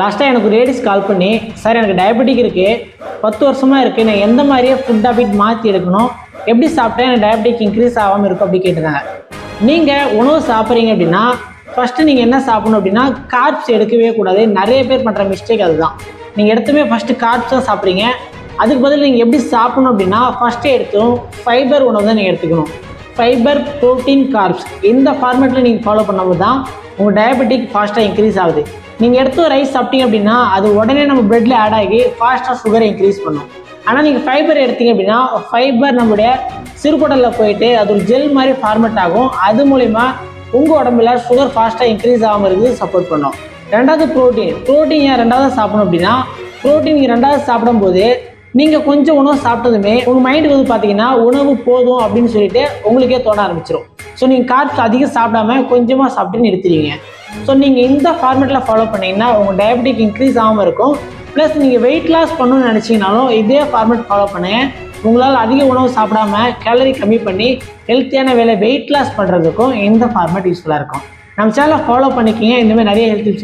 லாஸ்ட்டாக எனக்கு லேடிஸ் கால் பண்ணி, சார் எனக்கு டயபெட்டிக் இருக்குது, 10 வருஷமாக இருக்குது, நான் எந்த மாதிரியே ஃபுட் ஹேபிட் மாற்றி எடுக்கணும், எப்படி சாப்பிட்டா எனக்கு டயபெட்டிக் இன்க்ரீஸ் ஆகாமல் இருக்கும் அப்படி கேட்டிருந்தாங்க. நீங்கள் உணவு சாப்பிட்றீங்க அப்படின்னா ஃபஸ்ட்டு நீங்கள் என்ன சாப்பிடணும் அப்படின்னா கார்ப்ஸ் எடுக்கவே கூடாது. நிறைய பேர் பண்ணுற மிஸ்டேக் அதுதான். நீங்கள் எடுத்துமே ஃபஸ்ட்டு கார்ப்ஸ் தான் சாப்பிட்றீங்க. அதுக்கு பதில் நீங்கள் எப்படி சாப்பிடணும் அப்படின்னா ஃபஸ்ட்டே எடுத்தும் ஃபைபர் உணவு தான் நீங்கள் எடுத்துக்கணும். ஃபைபர், ப்ரோட்டீன், கார்ப்ஸ் இந்த ஃபார்மேட்டில் நீங்கள் ஃபாலோ பண்ணும்போது தான் உங்கள் டயபெட்டிக் ஃபாஸ்ட்டாக இன்க்ரீஸ் ஆகுது. நீங்கள் எடுத்து ரைஸ் சாப்பிட்டீங்க அப்படின்னா அது உடனே நம்ம பிளட்டில் ஆட் ஆகி ஃபாஸ்ட்டாக சுகரை இன்க்ரீஸ் பண்ணும். ஆனால் நீங்கள் ஃபைபர் எடுத்தீங்க அப்படின்னா ஃபைபர் நம்மளுடைய சிறுகுடலில் போயிட்டு அது ஒரு ஜெல் மாதிரி ஃபார்மேட் ஆகும். அது மூலிமா உங்கள் உடம்புல சுகர் ஃபாஸ்ட்டாக இன்க்ரீஸ் ஆகாமல் இருக்குது சப்போர்ட் பண்ணும். ரெண்டாவது ப்ரோட்டீன் ஏன் ரெண்டாவது சாப்பிடணும் அப்படின்னா ப்ரோட்டீன் நீங்கள் ரெண்டாவது சாப்பிடும்போது நீங்கள் கொஞ்சம் உணவு சாப்பிட்டதுமே உங்கள் மைண்டுக்கு வந்து பார்த்தீங்கன்னா உணவு போதும் அப்படின்னு சொல்லிட்டு உங்களுக்கே தோண ஆரம்பிச்சிடும். ஸோ நீங்கள் கார்ப்ஸ் அதிகம் சாப்பிடாம கொஞ்சமாக சாப்பிட்டு நிறுத்திடுவீங்க. ஸோ நீங்கள் இந்த ஃபார்மேட்டில் ஃபாலோ பண்ணிங்கன்னா உங்கள் டயபெட்டிக் இன்க்ரீஸ் ஆகாமல் இருக்கும். ப்ளஸ் நீங்கள் வெயிட் லாஸ் பண்ணணும்னு நினச்சிங்கனாலும் இதே ஃபார்மேட் ஃபாலோ பண்ணுங்கள். உங்களால் அதிக உணவு சாப்பிடாம கேலரி கம்மி பண்ணி ஹெல்த்தியான வெயிட் லாஸ் பண்ணுறதுக்கும் இந்த ஃபார்மேட் யூஸ்ஃபுல்லாக இருக்கும். நம்ம சேனலை ஃபாலோ பண்ணிக்கிங்க. இந்தமாதிரி நிறைய ஹெல்த் டிப்ஸ்